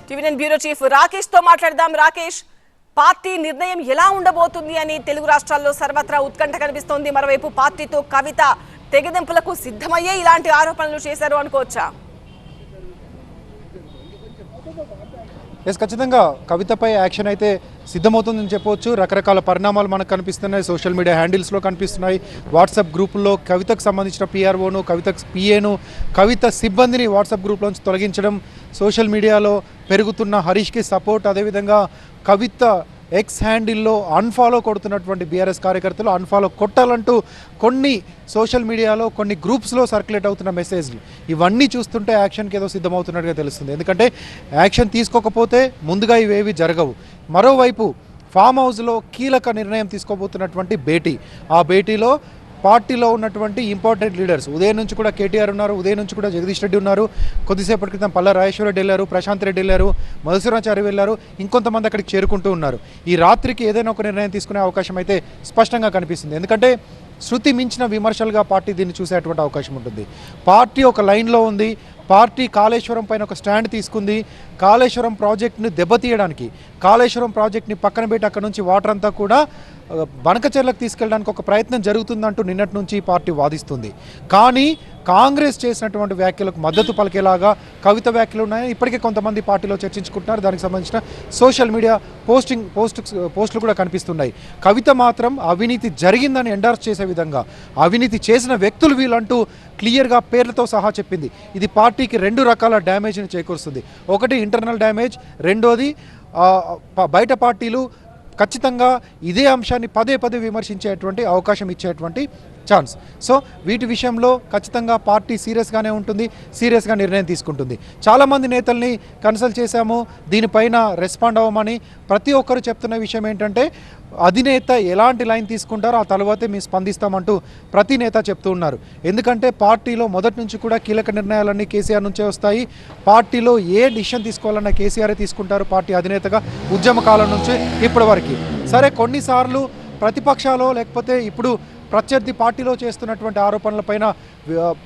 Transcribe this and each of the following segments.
TV9 bureau chief Rakesh తో మాట్లాడదాం. Rakesh, party నిర్ణయం ఎలా ఉండబోతుంది అని తెలుగు రాష్ట్రాల్లో సర్వత్రా ఉత్కంఠ కనిపిస్తోంది. మరోవైపు పార్టీతో కవిత తెగదెంపులకు సిద్ధమయ్యే ఇలాంటి ఆరోపణలు చేశారు అనుకోవచ్చా? ఖచ్చితంగా కవితపై యాక్షన్ అయితే సిద్ధమవుతుందని చెప్పవచ్చు. రకరకాల పరిణామాలు మనకు కనిపిస్తున్నాయి. సోషల్ మీడియా హ్యాండిల్స్లో కనిపిస్తున్నాయి. వాట్సాప్ గ్రూపుల్లో కవితకు సంబంధించిన పిఆర్ఓను, కవిత పిఏను, కవిత సిబ్బందిని వాట్సాప్ గ్రూప్లోంచి తొలగించడం, సోషల్ మీడియాలో పెరుగుతున్న హరీష్కి సపోర్ట్, అదేవిధంగా కవిత ఎక్స్ హ్యాండిల్లో అన్ఫాలో కొడుతున్నటువంటి బీఆర్ఎస్ కార్యకర్తలు అన్ఫాలో కొట్టాలంటూ కొన్ని సోషల్ మీడియాలో కొన్ని గ్రూప్స్లో సర్క్యులేట్ అవుతున్న మెసేజ్లు ఇవన్నీ చూస్తుంటే యాక్షన్కి ఏదో సిద్ధమవుతున్నట్టుగా తెలుస్తుంది. ఎందుకంటే యాక్షన్ తీసుకోకపోతే ముందుగా ఇవేవి జరగవు. మరోవైపు ఫామ్ హౌస్లో కీలక నిర్ణయం తీసుకోబోతున్నటువంటి భేటీ, ఆ భేటీలో పార్టీలో ఉన్నటువంటి ఇంపార్టెంట్ లీడర్స్, ఉదయం నుంచి కూడా కేటీఆర్ ఉన్నారు, ఉదయం నుంచి కూడా జగదీష్ రెడ్డి ఉన్నారు, కొద్దిసేపటి క్రితం పల్లా రాజేశ్వర రెడ్డి వెళ్ళారు, ప్రశాంత్ రెడ్డి వెళ్ళారు, మధుసూరాచారి వెళ్ళారు, ఇంకొంతమంది అక్కడికి చేరుకుంటూ ఉన్నారు. ఈ రాత్రికి ఏదైనా ఒక నిర్ణయం తీసుకునే అవకాశం అయితే స్పష్టంగా కనిపిస్తుంది. ఎందుకంటే శృతి మించిన విమర్శలుగా పార్టీ దీన్ని చూసేటువంటి అవకాశం ఉంటుంది. పార్టీ ఒక లైన్లో ఉంది. పార్టీ కాళేశ్వరం పైన ఒక స్టాండ్ తీసుకుంది. కాళేశ్వరం ప్రాజెక్ట్ని దెబ్బతీయడానికి, కాళేశ్వరం ప్రాజెక్ట్ని పక్కన పెట్టి అక్కడ నుంచి వాటర్ అంతా కూడా బనకచెర్లకు తీసుకెళ్ళడానికి ఒక ప్రయత్నం జరుగుతుందంటూ నిన్నటి నుంచి పార్టీ వాదిస్తుంది. కానీ కాంగ్రెస్ చేసినటువంటి వ్యాఖ్యలకు మద్దతు పలికేలాగా కవిత వ్యాఖ్యలు ఉన్నాయని ఇప్పటికే కొంతమంది పార్టీలో చర్చించుకుంటున్నారు. దానికి సంబంధించిన సోషల్ మీడియా పోస్టులు కూడా కనిపిస్తున్నాయి. కవిత మాత్రం అవినీతి జరిగిందని ఎండార్స్ చేసే విధంగా, అవినీతి చేసిన వ్యక్తులు వీళ్ళంటూ క్లియర్గా పేర్లతో సహా చెప్పింది. ఇది పార్టీకి రెండు రకాల డ్యామేజ్ని చేకూరుస్తుంది. ఒకటి ఇంటర్నల్ డ్యామేజ్, రెండోది బయట పార్టీలు ఖచ్చితంగా ఇదే అంశాన్ని పదే పదే విమర్శించేటువంటి అవకాశం ఇచ్చేటువంటి ఛాన్స్. సో వీటి విషయంలో ఖచ్చితంగా పార్టీ సీరియస్గానే ఉంటుంది, సీరియస్గా నిర్ణయం తీసుకుంటుంది. చాలామంది నేతల్ని కన్సల్ట్ చేశాము, దీనిపైన రెస్పాండ్ అవ్వమని. ప్రతి ఒక్కరు చెప్తున్న విషయం ఏంటంటే అధినేత ఎలాంటి లైన్ తీసుకుంటారో ఆ తర్వాతే మేము స్పందిస్తామంటూ ప్రతి నేత చెప్తూ ఉన్నారు. ఎందుకంటే పార్టీలో మొదటి నుంచి కూడా కీలక నిర్ణయాలన్నీ కేసీఆర్ నుంచే వస్తాయి. పార్టీలో ఏ డిసిషన్ తీసుకోవాలన్నా కేసీఆరే తీసుకుంటారు పార్టీ అధినేతగా, ఉద్యమ కాలం నుంచి ఇప్పటి వరకు. సరే, కొన్నిసార్లు ప్రతిపక్షాలు లేకపోతే ఇప్పుడు ప్రత్యర్థి పార్టీలో చేస్తున్నటువంటి ఆరోపణలపైన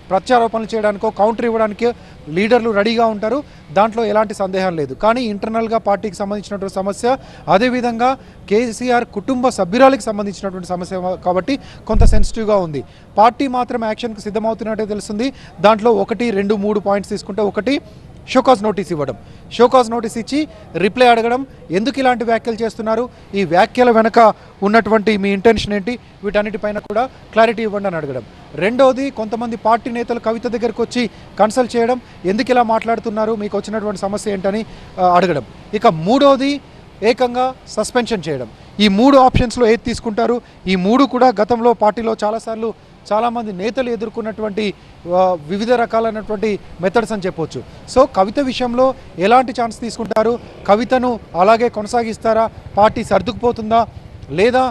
ప్రత్యారోపణలు చేయడానికో కౌంటర్ ఇవ్వడానికి లీడర్లు రెడీగా ఉంటారు, దాంట్లో ఎలాంటి సందేహం లేదు. కానీ ఇంటర్నల్గా పార్టీకి సంబంధించినటువంటి సమస్య, అదేవిధంగా కేసీఆర్ కుటుంబ సభ్యురాలకు సంబంధించినటువంటి సమస్య కాబట్టి కొంత సెన్సిటివ్గా ఉంది. పార్టీ మాత్రం యాక్షన్కి సిద్ధమవుతున్నట్టే తెలుస్తుంది. దాంట్లో 1, 2, 3 పాయింట్స్ తీసుకుంటే, ఒకటి షోకాజ్ నోటీస్ ఇవ్వడం, షోకాజ్ నోటీస్ ఇచ్చి రిప్లై అడగడం, ఎందుకు ఇలాంటి వ్యాఖ్యలు చేస్తున్నారు, ఈ వ్యాఖ్యల వెనక ఉన్నటువంటి మీ ఇంటెన్షన్ ఏంటి, వీటన్నిటిపైన కూడా క్లారిటీ ఇవ్వండి అని అడగడం. రెండోది, కొంతమంది పార్టీ నేతలు కవిత దగ్గరకు వచ్చి కన్సల్ట్ చేయడం, ఎందుకు ఇలా మాట్లాడుతున్నారు, మీకు వచ్చినటువంటి సమస్య ఏంటని అడగడం. ఇక మూడోది, ఏకంగా సస్పెన్షన్ చేయడం. ఈ 3 ఆప్షన్స్లో ఏది తీసుకుంటారు? ఈ 3 కూడా గతంలో పార్టీలో చాలామంది నేతలు ఎదుర్కొన్నటువంటి వివిధ రకాలైనటువంటి మెథడ్స్ అని చెప్పొచ్చు. సో కవిత విషయంలో ఎలాంటి ఛాన్స్ తీసుకుంటారు? కవితను అలాగే కొనసాగిస్తారా? పార్టీ సర్దుకుపోతుందా? లేదా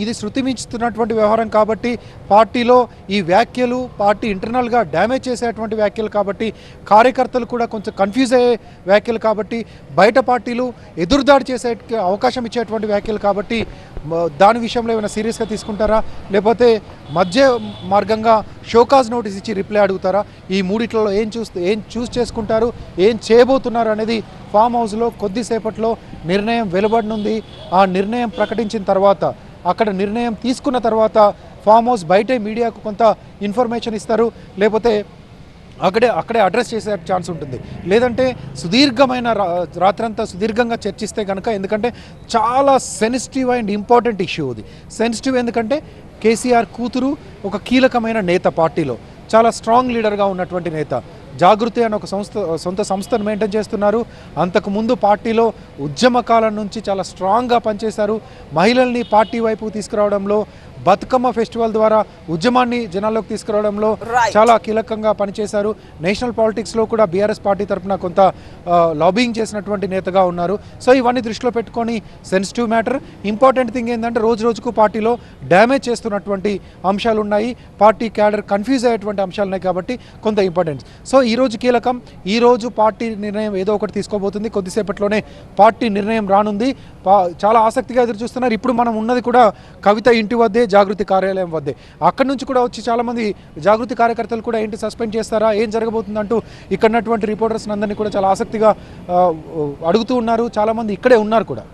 ఇది శృతి మించుతున్నటువంటి వ్యవహారం కాబట్టి పార్టీలో ఈ వ్యాఖ్యలు పార్టీ ఇంటర్నల్గా డ్యామేజ్ చేసేటువంటి వ్యాఖ్యలు కాబట్టి, కార్యకర్తలు కూడా కొంచెం కన్ఫ్యూజ్ అయ్యే వ్యాఖ్యలు కాబట్టి, బయట పార్టీలు ఎదురుదాడి చేసే అవకాశం ఇచ్చేటువంటి వ్యాఖ్యలు కాబట్టి దాని విషయంలో ఏమైనా సీరియస్గా తీసుకుంటారా? లేకపోతే మధ్య మార్గంగా షోకాజ్ నోటీస్ ఇచ్చి రిప్లై అడుగుతారా? ఈ మూడిట్లలో ఏం చూస్ చేసుకుంటారు, ఏం చేయబోతున్నారు అనేది ఫామ్ హౌస్లో కొద్దిసేపట్లో నిర్ణయం వెలువడనుంది. ఆ నిర్ణయం ప్రకటించిన తర్వాత, అక్కడ నిర్ణయం తీసుకున్న తర్వాత ఫామ్ హౌస్ బయటే మీడియాకు కొంత ఇన్ఫర్మేషన్ ఇస్తారు, లేకపోతే అక్కడే అడ్రస్ చేసే ఛాన్స్ ఉంటుంది. లేదంటే సుదీర్ఘమైన రాత్రంతా సుదీర్ఘంగా చర్చిస్తే కనుక, ఎందుకంటే చాలా సెన్సిటివ్ అండ్ ఇంపార్టెంట్ ఇష్యూ ఇది. సెన్సిటివ్ ఎందుకంటే కేసీఆర్ కూతురు ఒక కీలకమైన నేత, పార్టీలో చాలా స్ట్రాంగ్ లీడర్గా ఉన్నటువంటి నేత. జాగృతి అనే ఒక సొంత సంస్థను మెయింటైన్ చేస్తున్నారు. అంతకుముందు పార్టీలో ఉద్యమ కాలం నుంచి చాలా స్ట్రాంగ్గా పనిచేశారు. మహిళల్ని పార్టీ వైపు తీసుకురావడంలో, బతుకమ్మ ఫెస్టివల్ ద్వారా ఉద్యమాన్ని జనాల్లోకి తీసుకురావడంలో చాలా కీలకంగా పనిచేశారు. నేషనల్ పాలిటిక్స్లో కూడా బీఆర్ఎస్ పార్టీ తరఫున కొంత లాబింగ్ చేసినటువంటి నేతగా ఉన్నారు. సో ఇవన్నీ దృష్టిలో పెట్టుకొని సెన్సిటివ్ మ్యాటర్. ఇంపార్టెంట్ థింగ్ ఏంటంటే రోజుకు పార్టీలో డ్యామేజ్ చేస్తున్నటువంటి అంశాలు ఉన్నాయి, పార్టీ క్యాడర్ కన్ఫ్యూజ్ అయ్యేటువంటి అంశాలు ఉన్నాయి కాబట్టి కొంత ఇంపార్టెన్స్. సో ఈ రోజు కీలకం. ఈ రోజు పార్టీ నిర్ణయం ఏదో ఒకటి తీసుకోబోతుంది. కొద్దిసేపట్లోనే పార్టీ నిర్ణయం రానుంది. చాలా ఆసక్తిగా ఎదురు చూస్తున్నారు. ఇప్పుడు మనం ఉన్నది కూడా కవిత ఇంటి వద్దే, జాగృతి కార్యాలయం వద్దే. అక్కడి నుంచి కూడా వచ్చి చాలామంది జాగృతి కార్యకర్తలు కూడా ఏంటి సస్పెండ్ చేస్తారా, ఏం జరగబోతుందంటూ ఇక్కడ ఉన్నటువంటి రిపోర్టర్స్ అందరినీ కూడా చాలా ఆసక్తిగా అడుగుతూ ఉన్నారు. చాలామంది ఇక్కడే ఉన్నారు కూడా.